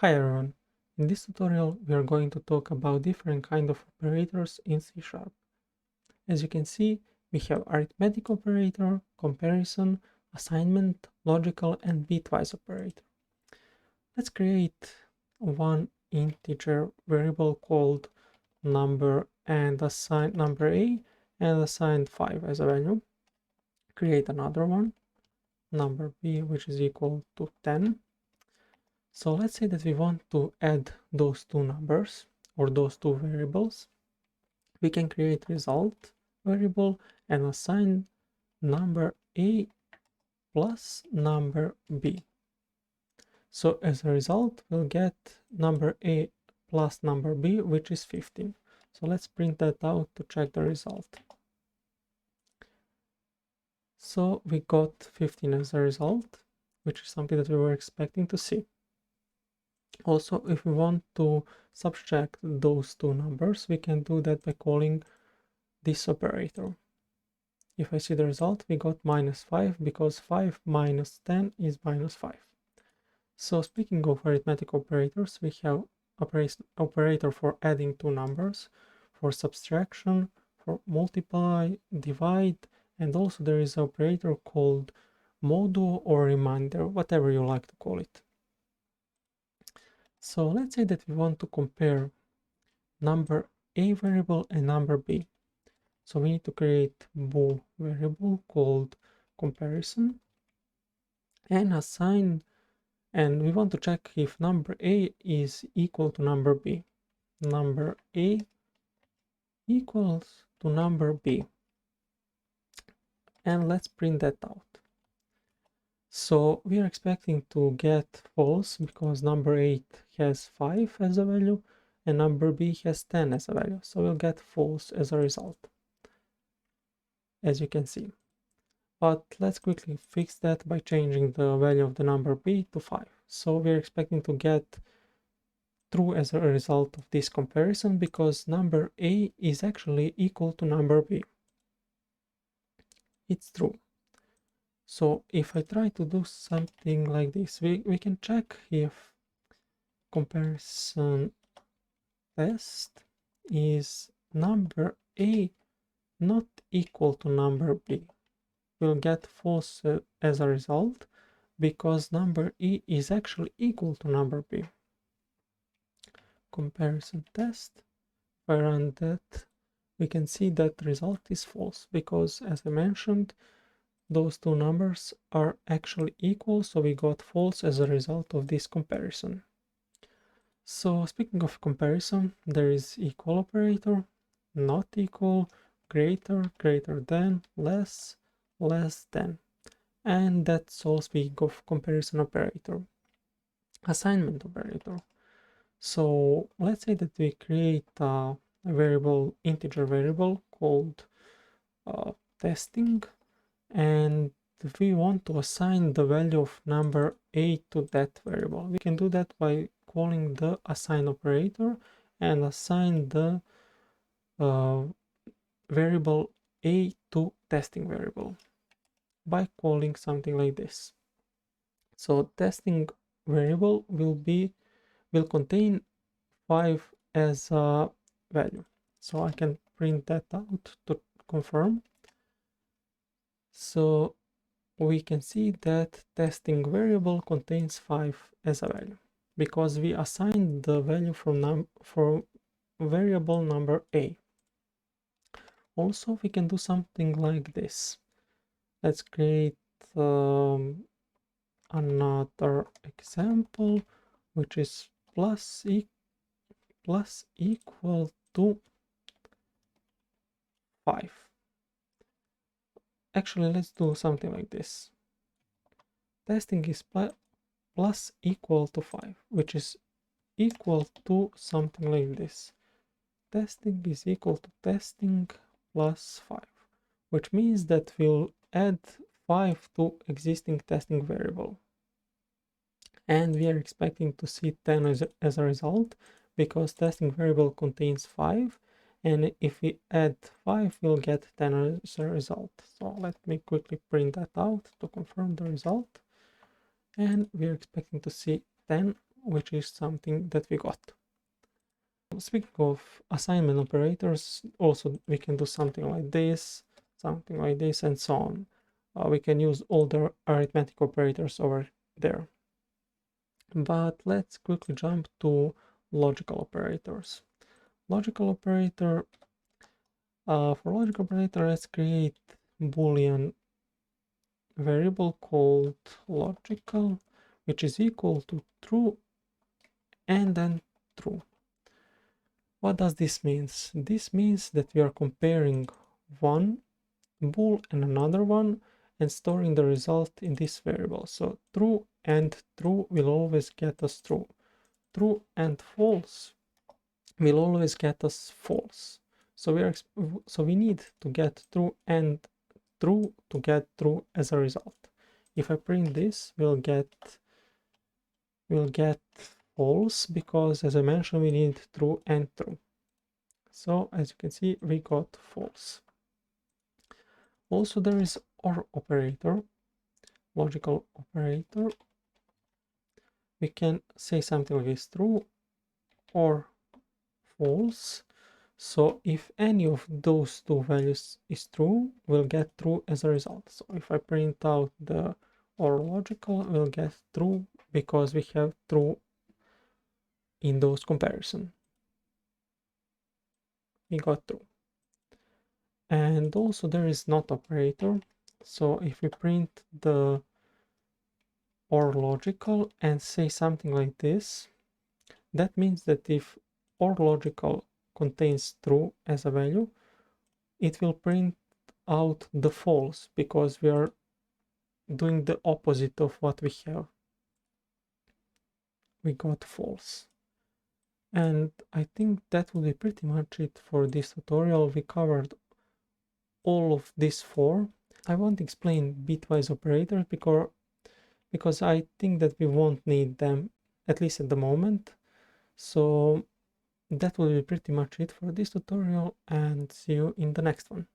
Hi everyone, in this tutorial we are going to talk about different kind of operators in C#. As you can see, we have arithmetic operator, comparison, assignment, logical and bitwise operator. Let's create one integer variable called number and assign number a and assign 5 as a value. Create another one, number b, which is equal to 10. So let's say that we want to add those two numbers or those two variables. We can create result variable and assign number a plus number b. So as a result, we'll get number a plus number b, which is 15. So let's print that out to check the result. So we got 15 as a result, which is something that we were expecting to see. Also, if we want to subtract those two numbers, we can do that by calling this operator. If I see the result, we got minus 5 because 5 minus 10 is minus 5. So speaking of arithmetic operators, we have operator for adding two numbers, for subtraction, for multiply, divide, and also there is an operator called modulo or remainder, whatever you like to call it. So let's say that we want to compare number a variable and number b. So we need to create bool variable called comparison and assign, and we want to check if number a is equal to number b. Number a equals to number b. And let's print that out. So we are expecting to get false because number 8 has 5 as a value and number b has 10 as a value. So we'll get false as a result, as you can see. But let's quickly fix that by changing the value of the number b to 5. So we're expecting to get true as a result of this comparison because number a is actually equal to number b. It's true. So if I try to do something like this, we can check if comparison test is number a not equal to number b. We'll get false as a result because number e is actually equal to number b. Comparison test, if I run that, we can see that result is false because, as I mentioned, those two numbers are actually equal, so we got false as a result of this comparison. So speaking of comparison, there is equal operator, not equal, greater, greater than, less, less than. And that's all speaking of comparison operator. Assignment operator. So let's say that we create a variable, integer variable called testing, and if we want to assign the value of number a to that variable, we can do that by calling the assign operator and assign the variable a to testing variable by calling something like this. So testing variable will contain 5 as a value. So I can print that out to confirm. So we can see that testing variable contains 5 as a value because we assigned the value for variable number a. Also, we can do something like this. Let's create another example, which is plus equal to 5. Actually, let's do something like this. Testing is plus equal to 5, which is equal to something like this. Testing is equal to testing plus 5, which means that we'll add 5 to existing testing variable. And we are expecting to see 10 as a result because testing variable contains 5, and if we add 5 we'll get 10 as a result. So let me quickly print that out to confirm the result, and we are expecting to see 10 which is something that we got. Speaking of assignment operators, also we can do something like this, and so on. We can use all the arithmetic operators over there. But let's quickly jump to logical operators. Logical operator, for logical operator, let's create Boolean variable called logical, which is equal to true and then true. What does this mean? This means that we are comparing one bool and another one and storing the result in this variable. So true and true will always get us true. True and false will always get us false. So we need to get true and true to get true as a result. If I print this, we'll get false, because as I mentioned, we need true and true. So as you can see, we got false. Also, there is OR operator, logical operator. We can say something like this: true or false. So if any of those two values is true, we'll get true as a result. So if I print out the OR logical, we'll get true because we have true in those comparison. We got true. And also there is NOT operator. So if we print the OR logical and say something like this, that means that if OR logical contains true as a value, it will print out the false, because we are doing the opposite of what we have. We got false. And I think that will be pretty much it for this tutorial. We covered all of these four. I won't explain bitwise operators because I think that we won't need them, at least at the moment. So that will be pretty much it for this tutorial, and see you in the next one.